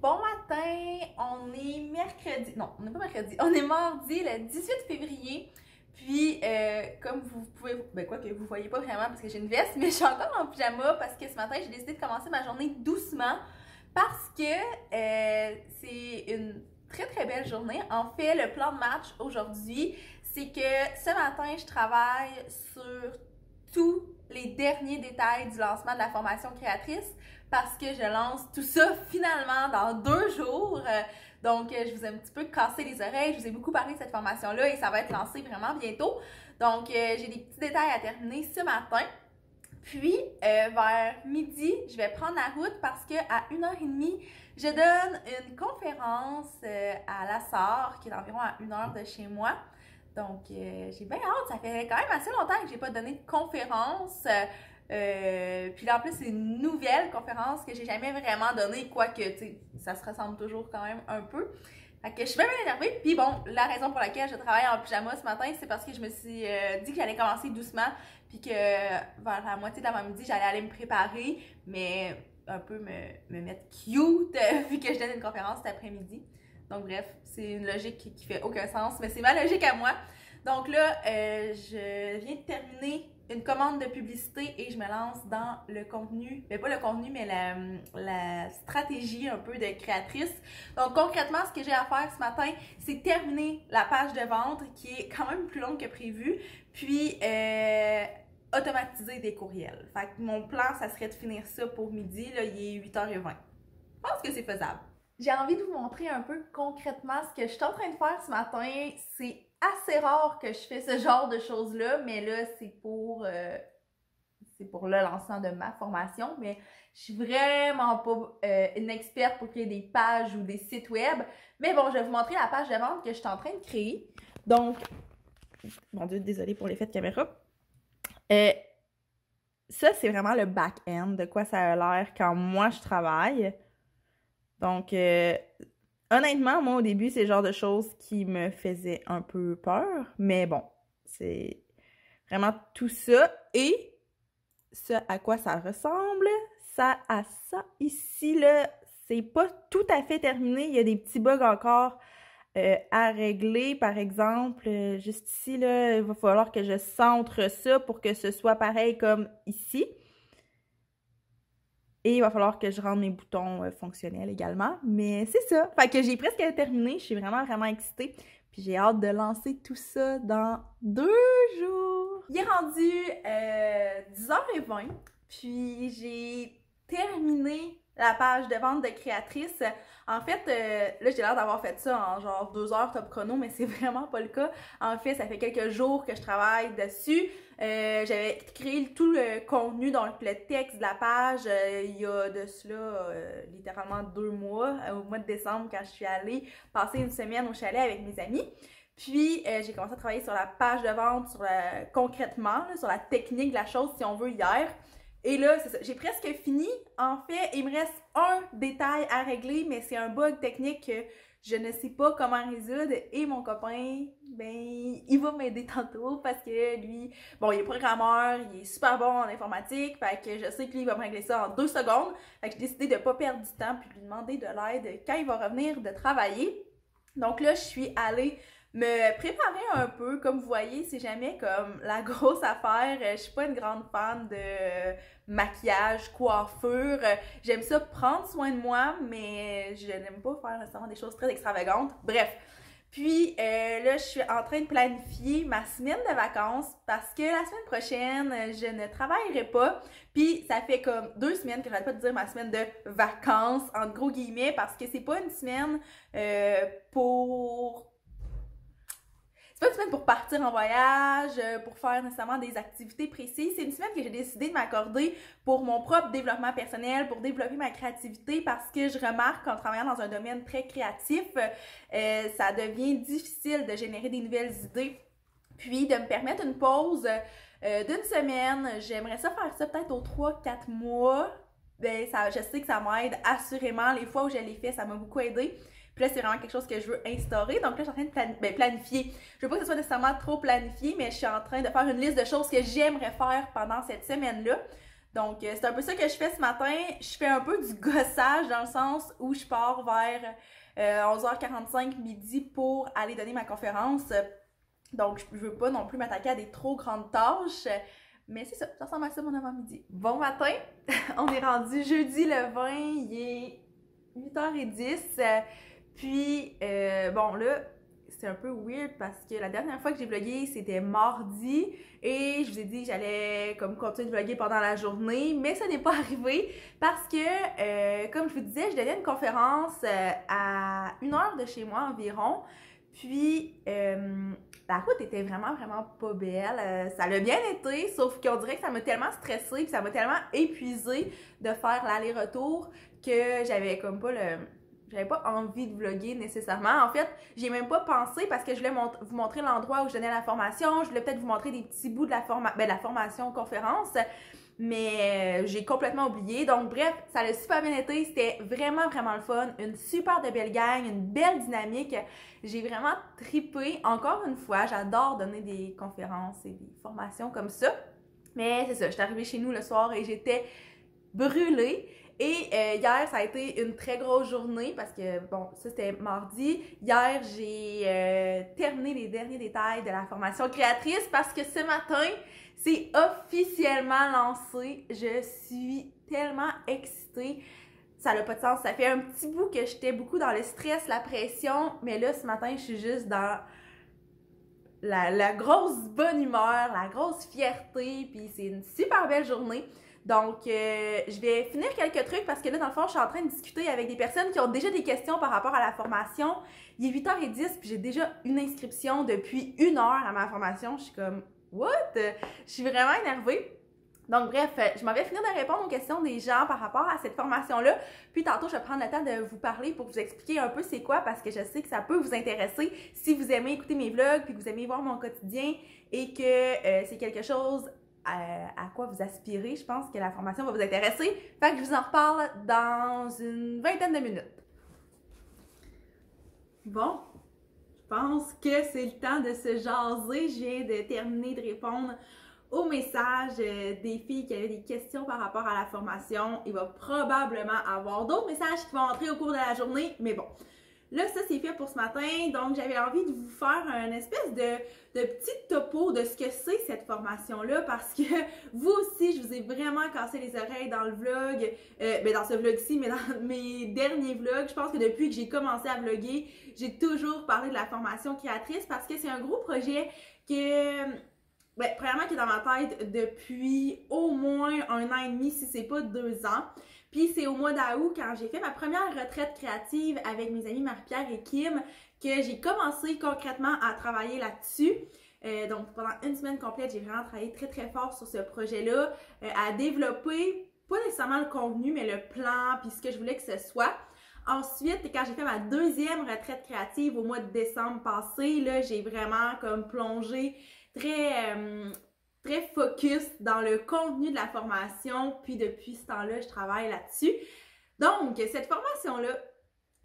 Bon matin, on est mercredi, non, on n'est pas mercredi, on est mardi le 18 février. Puis, comme vous pouvez, quoi que vous voyez pas vraiment parce que j'ai une veste, mais je suis encore en pyjama parce que ce matin, j'ai décidé de commencer ma journée doucement parce que c'est une très très belle journée. En fait, le plan de match aujourd'hui, c'est que ce matin, je travaille sur tous les derniers détails du lancement de la formation créatrice parce que je lance tout ça finalement dans 2 jours. Donc, je vous ai un petit peu cassé les oreilles. Je vous ai beaucoup parlé de cette formation-là et ça va être lancé vraiment bientôt. Donc, j'ai des petits détails à terminer ce matin. Puis, vers midi, je vais prendre la route parce qu'à 1h30, je donne une conférence à La Sarre, qui est environ à 1 heure de chez moi. Donc, j'ai bien hâte. Ça fait quand même assez longtemps que j'ai pas donné de conférence. Puis là, en plus, c'est une nouvelle conférence que j'ai jamais vraiment donnée, quoique, tu sais, ça se ressemble toujours quand même un peu. Fait que je suis bien énervée. Puis bon, la raison pour laquelle je travaille en pyjama ce matin, c'est parce que je me suis dit que j'allais commencer doucement, puis que vers la moitié de l'avant-midi, j'allais aller me préparer, mais un peu me mettre cute, vu que je donne une conférence cet après-midi. Donc bref, c'est une logique qui fait aucun sens, mais c'est ma logique à moi. Donc là, je viens de terminer une commande de publicité et je me lance dans le contenu, mais pas le contenu, mais la stratégie un peu de créatrice. Donc concrètement, ce que j'ai à faire ce matin, c'est terminer la page de vente qui est quand même plus longue que prévu, puis automatiser des courriels. Fait que mon plan, ça serait de finir ça pour midi, là, il est 8h20. Je pense que c'est faisable. J'ai envie de vous montrer un peu concrètement ce que je suis en train de faire ce matin. C'est assez rare que je fais ce genre de choses-là, mais là, c'est pour le lancement de ma formation. Mais je suis vraiment pas une experte pour créer des pages ou des sites web. Mais bon, je vais vous montrer la page de vente que je suis en train de créer. Donc, mon Dieu, désolée pour l'effet de caméra. Ça, c'est vraiment le back-end, de quoi ça a l'air quand moi je travaille. Donc, honnêtement, moi, au début, c'est le genre de choses qui me faisaient un peu peur. Mais bon, c'est vraiment tout ça. Et ça, à quoi ça ressemble? Ça à ça. Ici, là, c'est pas tout à fait terminé. Il y a des petits bugs encore à régler. Par exemple, juste ici, là, il va falloir que je centre ça pour que ce soit pareil comme ici. Et il va falloir que je rende mes boutons fonctionnels également. Mais c'est ça. Fait que j'ai presque terminé. Je suis vraiment, vraiment excitée. Puis j'ai hâte de lancer tout ça dans 2 jours. Il est rendu 10h20. Puis j'ai terminé la page de vente de créatrice. En fait, là, j'ai l'air d'avoir fait ça en genre 2 heures top chrono, mais c'est vraiment pas le cas. En fait, ça fait quelques jours que je travaille dessus. J'avais créé tout le contenu, donc le texte de la page, il y a de cela littéralement 2 mois, au mois de décembre, quand je suis allée passer une semaine au chalet avec mes amis. Puis, j'ai commencé à travailler sur la page de vente, concrètement, là, sur la technique de la chose, si on veut, hier. Et là, c'est ça, j'ai presque fini. En fait, il me reste un détail à régler, mais c'est un bug technique que je ne sais pas comment résoudre. Et mon copain, ben, il va m'aider tantôt parce que lui, bon, il est programmeur, il est super bon en informatique. Fait que je sais que lui, il va me régler ça en 2 secondes. Fait que j'ai décidé de ne pas perdre du temps puis de lui demander de l'aide quand il va revenir de travailler. Donc là, je suis allée me préparer un peu. Comme vous voyez, c'est jamais comme la grosse affaire. Je suis pas une grande fan de maquillage, coiffure. J'aime ça prendre soin de moi, mais je n'aime pas faire nécessairement des choses très extravagantes. Bref. Puis là, je suis en train de planifier ma semaine de vacances parce que la semaine prochaine, je ne travaillerai pas. Puis ça fait comme 2 semaines que j'arrête pas de dire ma semaine de vacances, entre gros guillemets, parce que c'est pas une semaine pour... C'est pas une semaine pour partir en voyage, pour faire nécessairement des activités précises. C'est une semaine que j'ai décidé de m'accorder pour mon propre développement personnel, pour développer ma créativité, parce que je remarque qu'en travaillant dans un domaine très créatif, ça devient difficile de générer des nouvelles idées. Puis de me permettre une pause d'une semaine. J'aimerais ça faire ça peut-être aux 3-4 mois. Ben, je sais que ça m'aide assurément. Les fois où je l'ai fait, ça m'a beaucoup aidé. Puis là, c'est vraiment quelque chose que je veux instaurer. Donc là, je suis en train de planifier. Je veux pas que ce soit nécessairement trop planifié, mais je suis en train de faire une liste de choses que j'aimerais faire pendant cette semaine-là. Donc, c'est un peu ça que je fais ce matin. Je fais un peu du gossage dans le sens où je pars vers 11h45 midi pour aller donner ma conférence. Donc, je veux pas non plus m'attaquer à des trop grandes tâches. Mais c'est ça, ça ressemble à ça mon avant-midi. Bon matin, on est rendu jeudi le 20, il est 8h10. Puis, bon là, c'est un peu weird parce que la dernière fois que j'ai vlogué, c'était mardi et je vous ai dit que j'allais comme continuer de vlogger pendant la journée, mais ça n'est pas arrivé parce que, comme je vous disais, je donnais une conférence à 1 heure de chez moi environ. Puis, la route était vraiment pas belle. Ça l'a bien été, sauf qu'on dirait que ça m'a tellement stressée puis ça m'a tellement épuisée de faire l'aller-retour que j'avais comme pas j'avais pas envie de vlogger nécessairement. En fait, j'ai même pas pensé parce que je voulais vous montrer l'endroit où je donnais la formation. Je voulais peut-être vous montrer des petits bouts de la formation conférence. Mais j'ai complètement oublié. Donc bref, ça a super bien été. C'était vraiment le fun. Une super de belle gang, une belle dynamique. J'ai vraiment trippé. Encore une fois, j'adore donner des conférences et des formations comme ça. Mais c'est ça, j'étais arrivée chez nous le soir et j'étais brûlée. Et hier, ça a été une très grosse journée parce que, bon, ça c'était mardi. Hier, j'ai terminé les derniers détails de la formation créatrice parce que ce matin, c'est officiellement lancé. Je suis tellement excitée. Ça n'a pas de sens. Ça fait un petit bout que j'étais beaucoup dans le stress, la pression. Mais là, ce matin, je suis juste dans la grosse bonne humeur, la grosse fierté. Puis c'est une super belle journée. Donc, je vais finir quelques trucs parce que là, dans le fond, je suis en train de discuter avec des personnes qui ont déjà des questions par rapport à la formation. Il est 8h10 puis j'ai déjà une inscription depuis 1 heure à ma formation. Je suis comme, what? Je suis vraiment énervée. Donc, bref, je m'en vais finir de répondre aux questions des gens par rapport à cette formation-là. Puis tantôt, je vais prendre le temps de vous parler pour vous expliquer un peu c'est quoi parce que je sais que ça peut vous intéresser si vous aimez écouter mes vlogs puis que vous aimez voir mon quotidien et que c'est quelque chose à quoi vous aspirez. Je pense que la formation va vous intéresser. Fait que je vous en reparle dans une vingtaine de minutes. Bon, je pense que c'est le temps de se jaser. Je viens de terminer de répondre aux messages des filles qui avaient des questions par rapport à la formation. Il va probablement avoir d'autres messages qui vont entrer au cours de la journée, mais bon. Là, ça, c'est fait pour ce matin. Donc, j'avais envie de vous faire une espèce de petit topo de ce que c'est cette formation-là parce que vous aussi, je vous ai vraiment cassé les oreilles dans le vlog, dans ce vlog-ci, mais dans mes derniers vlogs. Je pense que depuis que j'ai commencé à vlogger, j'ai toujours parlé de la formation créatrice parce que c'est un gros projet que... premièrement, qui est dans ma tête depuis au moins 1 an et demi, si c'est pas 2 ans. Puis c'est au mois d'août, quand j'ai fait ma première retraite créative avec mes amis Marie-Pierre et Kim, que j'ai commencé concrètement à travailler là-dessus. Donc pendant 1 semaine complète, j'ai vraiment travaillé très fort sur ce projet-là, à développer, pas nécessairement le contenu, mais le plan, puis ce que je voulais que ce soit. Ensuite, quand j'ai fait ma 2e retraite créative au mois de décembre passé, là, j'ai vraiment comme plongé très focus dans le contenu de la formation, puis depuis ce temps-là, je travaille là-dessus. Donc, cette formation-là,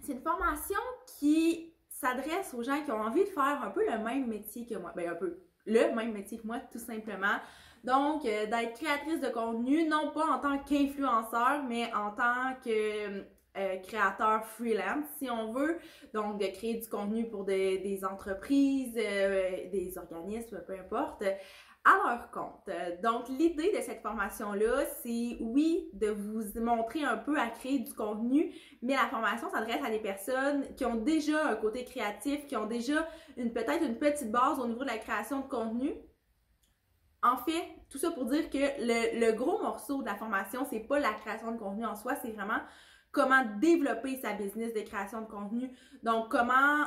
c'est une formation qui s'adresse aux gens qui ont envie de faire un peu le même métier que moi. Un peu le même métier que moi, tout simplement. Donc, d'être créatrice de contenu, non pas en tant qu'influenceur, mais en tant que créateur freelance, si on veut. Donc, de créer du contenu pour des entreprises, des organismes, peu importe, à leur compte. Donc, l'idée de cette formation-là, c'est, oui, de vous montrer un peu à créer du contenu, mais la formation s'adresse à des personnes qui ont déjà un côté créatif, qui ont déjà peut-être une petite base au niveau de la création de contenu. En fait, tout ça pour dire que le gros morceau de la formation, c'est pas la création de contenu en soi, c'est vraiment comment développer sa business de création de contenu. Donc, comment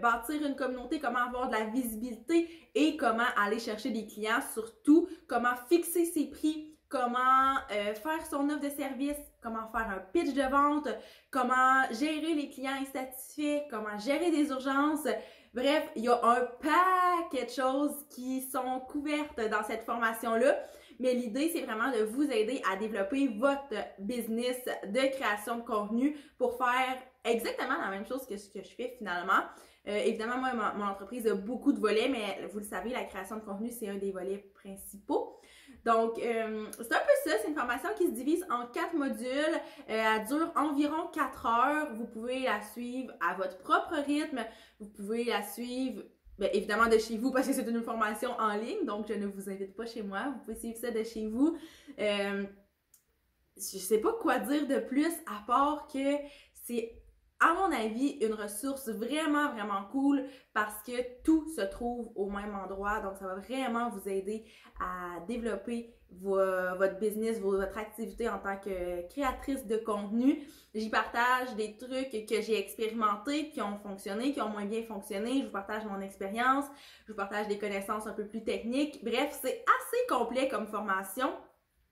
bâtir une communauté, comment avoir de la visibilité et comment aller chercher des clients, surtout comment fixer ses prix, comment faire son offre de service, comment faire un pitch de vente, comment gérer les clients insatisfaits, comment gérer des urgences. Bref, il y a un paquet de choses qui sont couvertes dans cette formation-là. Mais l'idée, c'est vraiment de vous aider à développer votre business de création de contenu pour faire exactement la même chose que ce que je fais finalement. Évidemment, moi, mon entreprise a beaucoup de volets, mais vous le savez, la création de contenu, c'est un des volets principaux. Donc, c'est un peu ça, c'est une formation qui se divise en 4 modules. Elle dure environ 4 heures. Vous pouvez la suivre à votre propre rythme. Vous pouvez la suivre, bien, évidemment, de chez vous parce que c'est une formation en ligne. Donc, je ne vous invite pas chez moi. Vous pouvez suivre ça de chez vous. Je sais pas quoi dire de plus à part que c'est, à mon avis, une ressource vraiment, vraiment cool parce que tout se trouve au même endroit. Donc, ça va vraiment vous aider à développer votre business, votre activité en tant que créatrice de contenu. J'y partage des trucs que j'ai expérimentés, qui ont fonctionné, qui ont moins bien fonctionné. Je vous partage mon expérience, je vous partage des connaissances un peu plus techniques. Bref, c'est assez complet comme formation.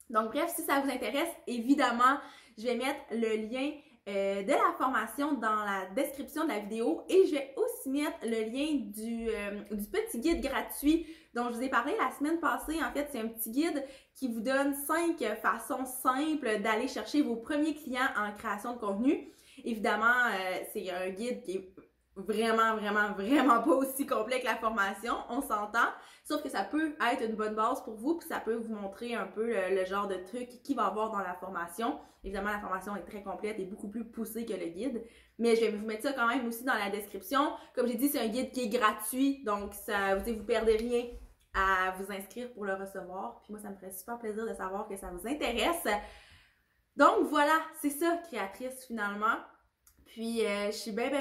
Donc, bref, si ça vous intéresse, évidemment, je vais mettre le lien de la formation dans la description de la vidéo et je vais aussi mettre le lien du petit guide gratuit dont je vous ai parlé la semaine passée. En fait, c'est un petit guide qui vous donne 5 façons simples d'aller chercher vos premiers clients en création de contenu. Évidemment, c'est un guide qui est vraiment pas aussi complet que la formation, on s'entend. Sauf que ça peut être une bonne base pour vous, puis ça peut vous montrer un peu le genre de truc qu'il va y avoir dans la formation. Évidemment, la formation est très complète et beaucoup plus poussée que le guide. Mais je vais vous mettre ça quand même aussi dans la description. Comme j'ai dit, c'est un guide qui est gratuit, donc ça, vous perdez rien à vous inscrire pour le recevoir. Puis moi, ça me ferait super plaisir de savoir que ça vous intéresse. Donc voilà, c'est ça, créatrice finalement. Puis je suis bien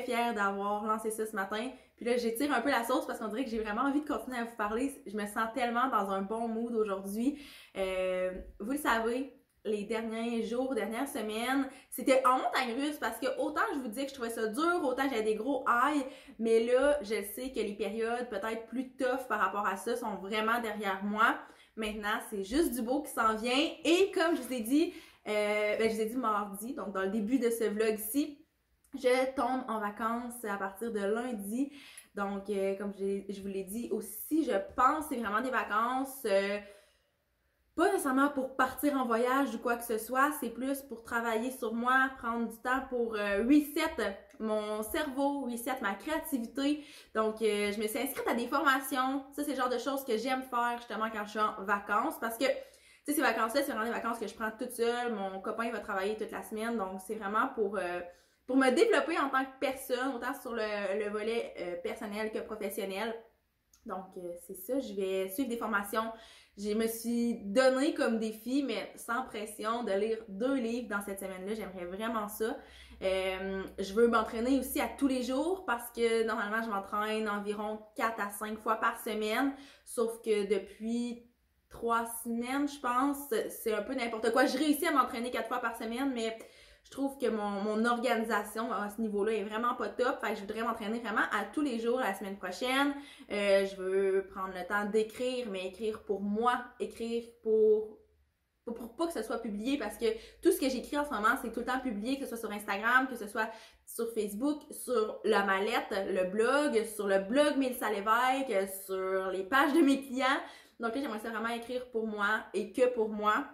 fière d'avoir lancé ça ce matin. Puis là, j'étire un peu la sauce parce qu'on dirait que j'ai vraiment envie de continuer à vous parler. Je me sens tellement dans un bon mood aujourd'hui. Vous le savez, les derniers jours, dernières semaines, c'était en montagne russe parce que autant je vous disais que je trouvais ça dur, autant j'avais des gros highs, mais là, je sais que les périodes peut-être plus tough par rapport à ça sont vraiment derrière moi. Maintenant, c'est juste du beau qui s'en vient. Et comme je vous ai dit, je vous ai dit mardi, donc dans le début de ce vlog-ci, je tombe en vacances à partir de lundi. Donc, comme je vous l'ai dit aussi, je pense que c'est vraiment des vacances, pas nécessairement pour partir en voyage ou quoi que ce soit, c'est plus pour travailler sur moi, prendre du temps pour reset mon cerveau, reset ma créativité. Donc, je me suis inscrite à des formations. Ça, c'est le genre de choses que j'aime faire justement quand je suis en vacances parce que tu sais, ces vacances-là, c'est vraiment des vacances que je prends toute seule. Mon copain va travailler toute la semaine, donc c'est vraiment pour me développer en tant que personne, autant sur le volet personnel que professionnel. Donc, c'est ça, je vais suivre des formations. Je me suis donné comme défi, mais sans pression, de lire 2 livres dans cette semaine-là. J'aimerais vraiment ça. Je veux m'entraîner aussi à tous les jours parce que normalement, je m'entraîne environ 4 à 5 fois par semaine. Sauf que depuis 3 semaines, je pense, c'est un peu n'importe quoi. Je réussis à m'entraîner 4 fois par semaine, mais je trouve que mon organisation à ce niveau-là est vraiment pas top. Fait que je voudrais m'entraîner vraiment à tous les jours la semaine prochaine. Je veux prendre le temps d'écrire, mais écrire pour moi, écrire pour pas que ce soit publié parce que tout ce que j'écris en ce moment, c'est tout le temps publié, que ce soit sur Instagram, que ce soit sur Facebook, sur la mallette, le blog, sur le blog Mélissa Lévesque, sur les pages de mes clients. Donc là, j'aimerais ça vraiment écrire pour moi et que pour moi.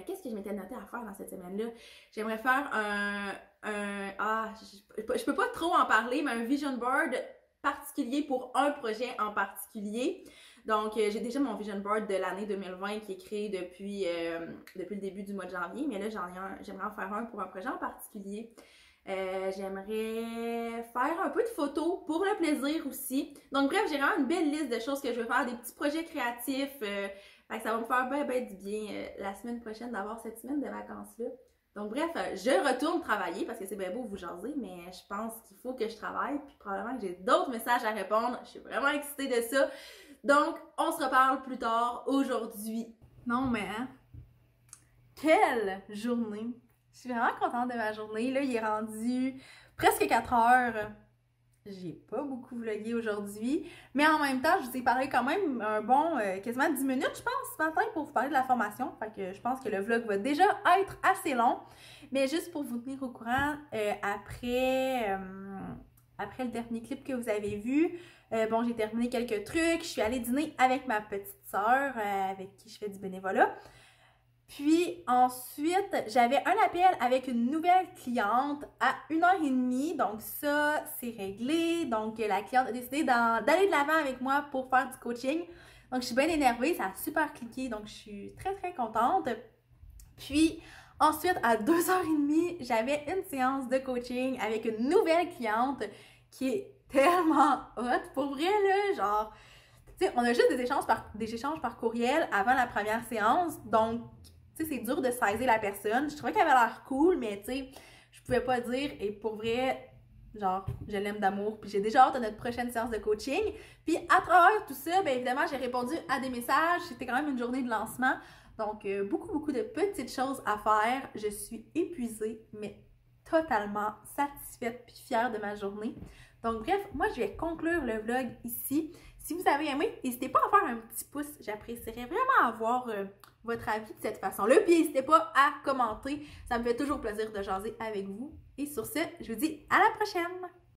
Qu'est-ce que je m'étais noté à faire dans cette semaine-là? J'aimerais faire je peux pas trop en parler, mais un vision board particulier pour un projet en particulier. Donc, j'ai déjà mon vision board de l'année 2020 qui est créé depuis le début du mois de janvier, mais là, j'aimerais en faire un pour un projet en particulier. J'aimerais faire un peu de photos pour le plaisir aussi. Donc bref, j'ai vraiment une belle liste de choses que je veux faire, des petits projets créatifs. Fait que ça va me faire bien du bien la semaine prochaine d'avoir cette semaine de vacances-là. Donc bref, je retourne travailler parce que c'est bien beau vous jaser, mais je pense qu'il faut que je travaille. Puis probablement que j'ai d'autres messages à répondre. Je suis vraiment excitée de ça. Donc, on se reparle plus tard aujourd'hui. Non mais, hein? Quelle journée! Je suis vraiment contente de ma journée. Là, il est rendu presque 4 heures. J'ai pas beaucoup vlogué aujourd'hui, mais en même temps, je vous ai parlé quand même un bon quasiment 10 minutes, je pense, ce matin pour vous parler de la formation. Fait que je pense que le vlog va déjà être assez long. Mais juste pour vous tenir au courant, après le dernier clip que vous avez vu, bon, j'ai terminé quelques trucs. Je suis allée dîner avec ma petite sœur, avec qui je fais du bénévolat. Puis ensuite, j'avais un appel avec une nouvelle cliente à 1h30. Donc ça, c'est réglé. Donc la cliente a décidé d'aller de l'avant avec moi pour faire du coaching. Donc, je suis bien énervée, ça a super cliqué, donc je suis très, très contente. Puis, ensuite, à 2h30, j'avais une séance de coaching avec une nouvelle cliente qui est tellement hot. Pour vrai, là, genre, tu sais, on a juste des échanges par courriel avant la première séance, donc, tu sais, c'est dur de saisir la personne. Je trouvais qu'elle avait l'air cool, mais tu sais, je pouvais pas dire, et pour vrai, genre, je l'aime d'amour, puis j'ai déjà hâte à notre prochaine séance de coaching. Puis à travers tout ça, bien évidemment, j'ai répondu à des messages, c'était quand même une journée de lancement, donc beaucoup de petites choses à faire. Je suis épuisée, mais totalement satisfaite puis fière de ma journée. Donc bref, moi je vais conclure le vlog ici. Si vous avez aimé, n'hésitez pas à faire un petit pouce, j'apprécierais vraiment avoir votre avis de cette façon-là. Puis n'hésitez pas à commenter, ça me fait toujours plaisir de jaser avec vous. Et sur ce, je vous dis à la prochaine!